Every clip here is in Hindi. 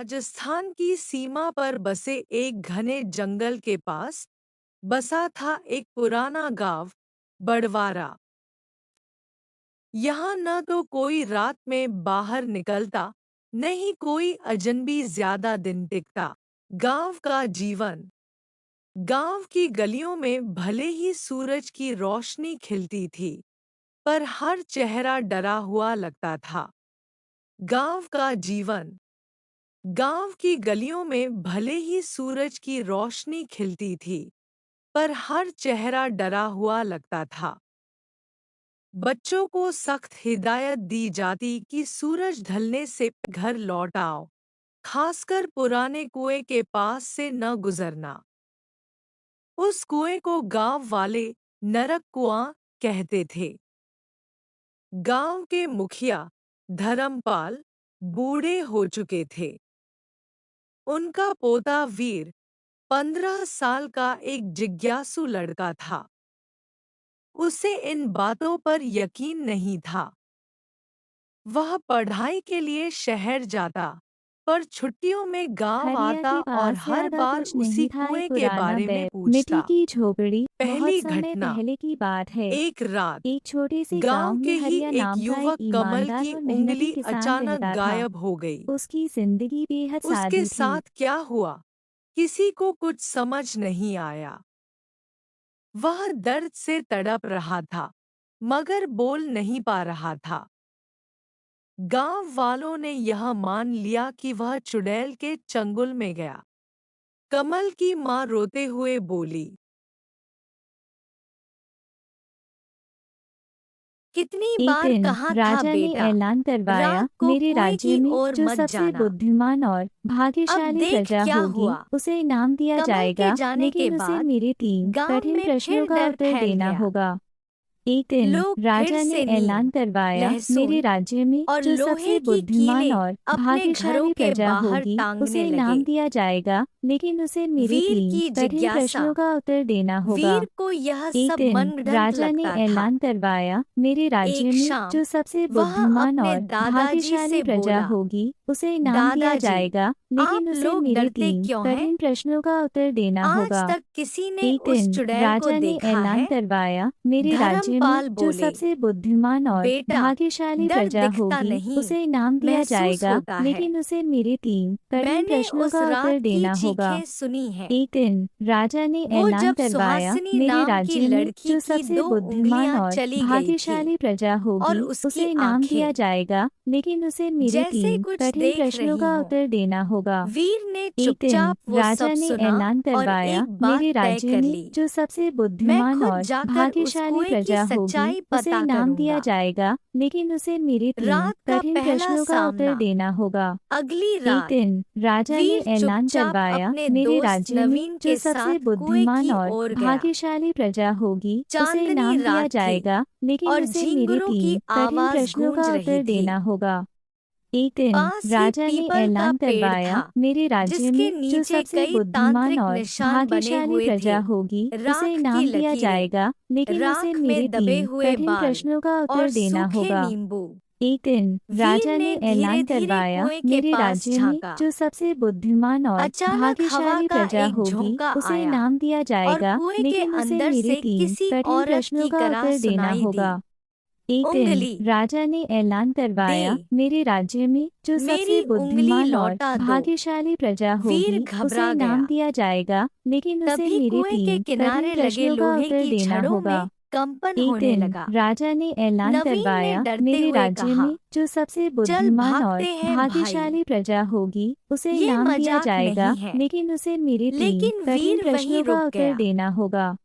राजस्थान की सीमा पर बसे एक घने जंगल के पास बसा था एक पुराना गांव, बड़वारा। यहाँ न तो कोई रात में बाहर निकलता, न ही कोई अजनबी ज्यादा दिन टिकता। गांव का जीवन। गांव की गलियों में भले ही सूरज की रोशनी खिलती थी, पर हर चेहरा डरा हुआ लगता था। गांव का जीवन। गांव की गलियों में भले ही सूरज की रोशनी खिलती थी, पर हर चेहरा डरा हुआ लगता था। बच्चों को सख्त हिदायत दी जाती कि सूरज ढलने से घर लौट आओ, खासकर पुराने कुएं के पास से न गुजरना। उस कुएं को गांव वाले नरक कुआं कहते थे। गांव के मुखिया धर्मपाल बूढ़े हो चुके थे। उनका पोता वीर 15 साल का एक जिज्ञासु लड़का था। उसे इन बातों पर यकीन नहीं था। वह पढ़ाई के लिए शहर जाता, पर छुट्टियों में गांव हरिया आता के और पास हर ज्यादा बार कुछ उसी नहीं था। एक कुएं के पुराना बारे में बैल, मिट्टी पूछता। की झोपड़ी। बहुत पहली समय घटना। पहले की बात है। एक रात एक छोटे से गांव गांव के में ही हरिया एक नाम का एक युवक कमल ईमानदार की और मेहनती उंगली किसान अचानक रहता था। गायब हो गई। उसकी जिंदगी बेहद उसके सादी थी। साथ क्या हुआ, किसी को कुछ समझ नहीं आया। वह दर्द से तड़प रहा था, मगर बोल नहीं पा रहा था। गांव वालों ने यह मान लिया कि वह चुड़ैल के चंगुल में गया। कमल की माँ रोते हुए बोली, कितनी एक बार दिन कहा था राजा ने बेटा, ऐलान करवाया, रात को मेरे कुएं राज्य की में ओर जो मत सबसे जाना। बुद्धिमान और अब भाग्यशाली देख प्रजा क्या होगी, हुआ। उसे इनाम दिया कमल के जाएगा, जाने के लेकिन उसे बाद मेरे 3 गांव कठिन में प्रश्नों फिर का डर उत्तर फैल देना गया। होगा। एक दिन लोग फिर राजा ने से ऐलान नीम, करवाया, मेरे लहसुन राज्य में और जो लोहे सबसे की बुद्धिमान कीलें और अपने घरों भाग्यशाली के प्रजा बाहर होगी, टांगने उसे लगे। इनाम दिया जाएगा, लेकिन उसे मेरे वीर 3 की कठिन जिज्ञासा। प्रश्नों का उत्तर देना होगा। वीर को यह एक सब दिन मनगढ़ंत राजा ने लगता था। ऐलान करवाया, मेरे राज्य एक में शाम जो सबसे वह बुद्धिमान अपने और दादाजी भाग्यशाली से प्रजा बोला, होगी, उसे इनाम दिया दादाजी, जाएगा, आप लेकिन उसे लोग मेरे डरते 3 क्यों हैं? कठिन प्रश्नों का उत्तर देना आज होगा। तक किसी ने एक उस दिन चुड़ैल को राजा ने देखा ऐलान है? करवाया, मेरे राज्य में धर्मपाल जो बोले, सबसे बुद्धिमान और बेटा, भाग्यशाली डर प्रजा दिखता होगी, नहीं, उसे इनाम दिया महसूस जाएगा, होता है। लेकिन उसे मेरे 3 कठिन मैंने प्रश्नों उस का रात उत्तर की देना होगा। चीखें सुनी हैं। एक दिन राजा ने वो ऐलान जब करवाया, सुहासिनी मेरे नाम की राज्य में लड़की जो की सबसे 2 बुद्धिमान उंगलियां और चली गई थी भाग्यशाली प्रजा और होगी, उसकी उसे इनाम दिया आंखें जाएगा, लेकिन उसे मेरे जैसे 3 कुछ कठिन देख प्रश्नों रही का हों। उत्तर देना होगा। वीर ने एक दिन चुपचाप वो राजा सब ने सुना ऐलान और करवाया, एक बात मेरे तय राज्य कर में ली, जो सबसे मैं बुद्धिमान खुद और जाकर उस भाग्यशाली कुएं की प्रजा होगी, सच्चाई उसे पता इनाम दिया करूंगा। जाएगा, लेकिन उसे मेरे 3 रात का कठिन पहला प्रश्नों का उत्तर सामना। देना होगा। अगली एक रात दिन राजा ने वीर ऐलान चुपचाप करवाया, अपने मेरे दोस्त राज्य में नवीन जो के सबसे साथ कुएं बुद्धिमान की और ओर गया। भाग्यशाली प्रजा होगी, उसे चांदनी इनाम दिया रात थी जाएगा, लेकिन और उसे मेरे झींगुरों की 3 कठिन आवाज प्रश्नों गूंज का रही उत्तर थी। देना होगा। एक दिन पास ही राजा ने पीपल का ऐलान पेड़ करवाया, था, मेरे राज्य जिसके में जो नीचे सबसे कई बुद्धिमान तांत्रिक और निशान बने भाग्यशाली हुए थे। प्रजा होगी, उसे राख की इनाम दिया लकीरें, जाएगा, लेकिन उसे राख मेरे में दबे 3 हुए कठिन बाल प्रश्नों का और उत्तर देना सूखे होगा। नींबू। एक दिन वीर राजा ने ने धीरे ऐलान धीरे करवाया, कुएं के मेरे पास राज्य में झांका। जो सबसे बुद्धिमान और अचानक हवा भाग्यशाली का प्रजा एक होगी, झोंका उसे आया इनाम दिया और जाएगा, कुएं के लेकिन उसे अंदर मेरे से 3 किसी कठिन औरत प्रश्नों की का कराह उत्तर देना सुनाई दी। होगा। एक दिन उंगली राजा ने ऐलान करवाया, दे, मेरे राज्य में जो सबसे मेरी उंगली बुद्धिमान और लौटा दो। भाग्यशाली प्रजा वीर होगी, उसे घबरा इनाम गया। दिया जाएगा, लेकिन उसे तभी मेरे कुएं के 3 कठिन किनारे लगे प्रश्नों का लोहे उत्तर की देना छड़ों होगा। में कंपन एक होने दिन लगा। राजा ने ऐलान नवीन ने करवाया, डरते मेरे हुए राज्य कहा, में जो सबसे चल बुद्धिमान और भागते हैं भाई, भाग्यशाली प्रजा होगी, उसे ये इनाम दिया मजाक जाएगा, नहीं है। लेकिन उसे मेरे 3 लेकिन कठिन वीर वहीं प्रश्नों का रुक उत्तर गया। देना होगा।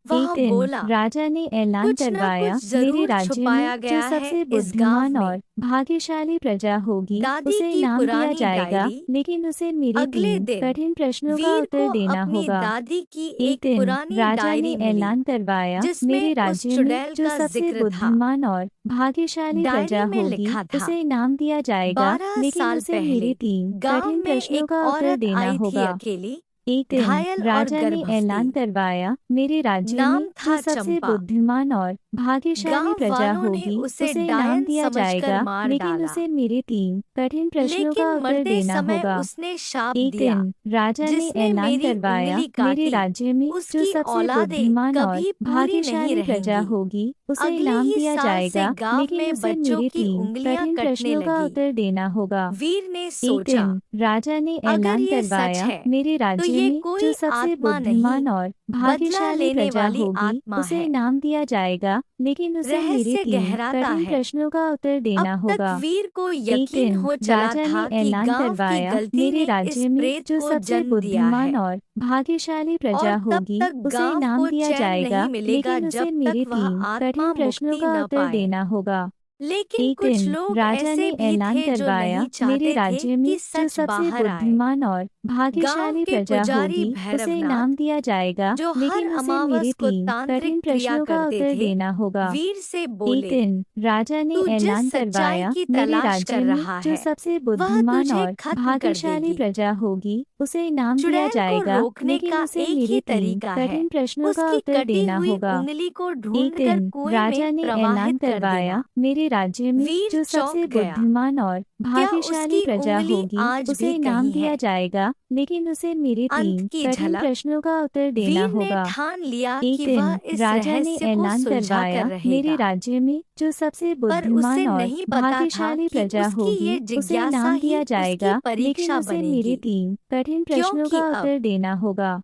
एक वह दिन बोला, राजा ने ऐलान कुछ न करवाया, कुछ मेरे जरूर राज्य में छुपाया जो गया है सबसे इस गांव बुद्धिमान और में। भाग्यशाली प्रजा होगी, दादी उसे की इनाम दिया पुरानी जाएगा, डायरी। लेकिन उसे मेरे अगले 3 दिन कठिन प्रश्नों का वीर उत्तर को देना अपनी होगा। दादी की एक एक दिन पुरानी राजा ने डायरी मिली, ऐलान करवाया, जिसमें मेरे उस राज्य में चुड़ैल जो का सबसे जिक्र था। बुद्धिमान और भाग्यशाली डायरी प्रजा में होगी, लिखा था, उसे इनाम दिया जाएगा, 12 लेकिन साल उसे मेरे पहले 3 गांव कठिन में प्रश्नों एक का उत्तर औरत देना आई थी होगा। अकेली। एक दिन घायल और राजा ने गर्भवती। ऐलान करवाया, मेरे राज्य नाम में था जो सबसे चंपा। बुद्धिमान और भाग्यशाली गांव प्रजा वालों ने होगी उसे उसे इनाम डायन दिया समझकर जाएगा, मार लेकिन डाला। उसे मेरे 3 कठिन प्रश्नों का लेकिन उत्तर मरते देना समय होगा। उसने शाप एक दिया, दिन राजा ने जिसने ऐलान मेरी करवाया, उंगली मेरे काटी, राज्य में जो उसकी सबसे औलादें बुद्धिमान और कभी पूरी नहीं भाग्यशाली प्रजा रहेंगी। होगी उसे अगले इनाम ही दिया साल से जाएगा, गांव लेकिन में उसे बच्चों मेरे की 3 उंगलियां कठिन कटने प्रश्नों का लगी। उत्तर देना होगा। वीर ने एक सोचा, दिन राजा ने अगर ऐलान ये सच करवाया, है मेरे तो राज्य ये में जो कोई सबसे आत्मा नहीं, बुद्धिमान और बदला भाग्यशाली लेने प्रजा वाली होगी आत्मा उसे है। इनाम दिया जाएगा, लेकिन उसे मेरे रहस्य 3 गहराता कठिन है। प्रश्नों का उत्तर अब देना तक होगा। वीर को एक यकीन दिन हो चला राजा था ने कि ऐलान गांव की करवाया, गलती मेरे ने इस राज्य में प्रेत जो को सबसे जन्म दिया बुद्धिमान है, और भाग्यशाली और प्रजा तब होगी तक उसे गांव इनाम को दिया चैन नहीं जाएगा, मिलेगा लेकिन जब उसे तक मेरे वह 3 आत्मा कठिन प्रश्नों मुक्ति का न उत्तर पाए। देना होगा। लेकिन एक कुछ दिन लोग राजा ऐसे ने भी ऐलान थे जो करवाया, नहीं मेरे चाहते थे राज्य में कि जो सच सबसे बाहर आए। बुद्धिमान और गांव भाग्यशाली के प्रजा पुजारी होगी उसे भैरवनाथ, इनाम दिया जाएगा, जो हर लेकिन उसे मेरे अमावस को 3 तांत्रिक कठिन क्रिया प्रश्नों का करते उत्तर थे, देना होगा। वीर से एक बोले, दिन राजा ने तू जिस ऐलान सच्चाई करवाया, की मेरे तलाश कर राज्य में रहा जो है सबसे वह बुद्धिमान तुझे और खत्म कर भाग्यशाली देगी। प्रजा होगी उसे इनाम दिया चुड़ैल को जाएगा, रोकने लेकिन का उसे एक मेरे ही 3 तरीका है, कठिन प्रश्नों का उसकी उत्तर कटी देना हुई होगा। उंगली को एक ढूंढकर दिन कुएं राजा में ने ऐलान प्रवाहित कर करवाया, देना। मेरे राज्य में वीर जो चौंक सबसे गया, बुद्धिमान और क्या भाग्यशाली उसकी प्रजा उंगली होगी आज उसे भी इनाम कहीं दिया है? जाएगा, लेकिन उसे मेरे अंत 3 की कठिन झलक, प्रश्नों का उत्तर देना वीर ने होगा। ठान लिया एक कि दिन वह इस राजा ने रहस्य को ऐलान सुलझा कर करवाया, मेरे रहेगा, राज्य में जो सबसे पर उसे बुद्धिमान और नहीं पता था भाग्यशाली कि प्रजा उसकी होगी ये उसे जिज्ञासा इनाम ही दिया उसकी जाएगा, लेकिन परीक्षा उसे मेरे बनेगी। 3 कठिन प्रश्नों क्योंकि का अब उत्तर देना होगा।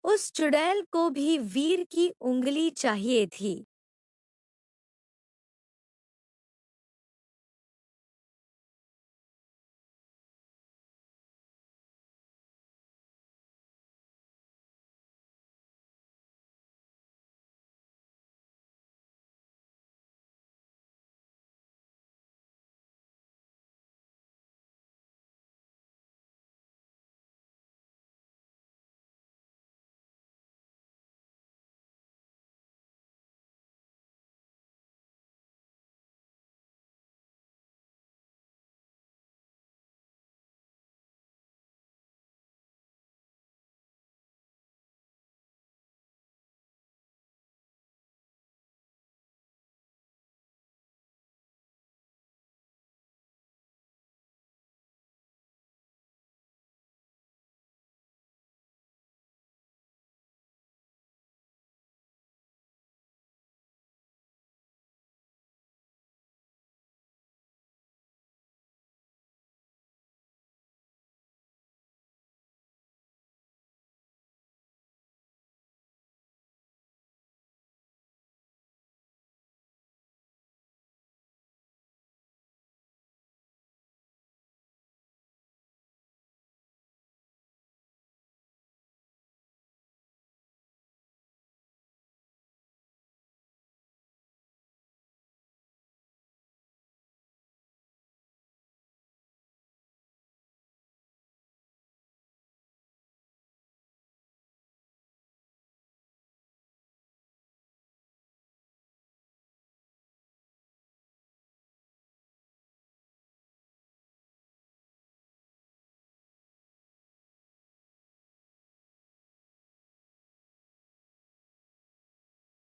उस चुड़ैल को भी वीर की उंगली चाहिए थी।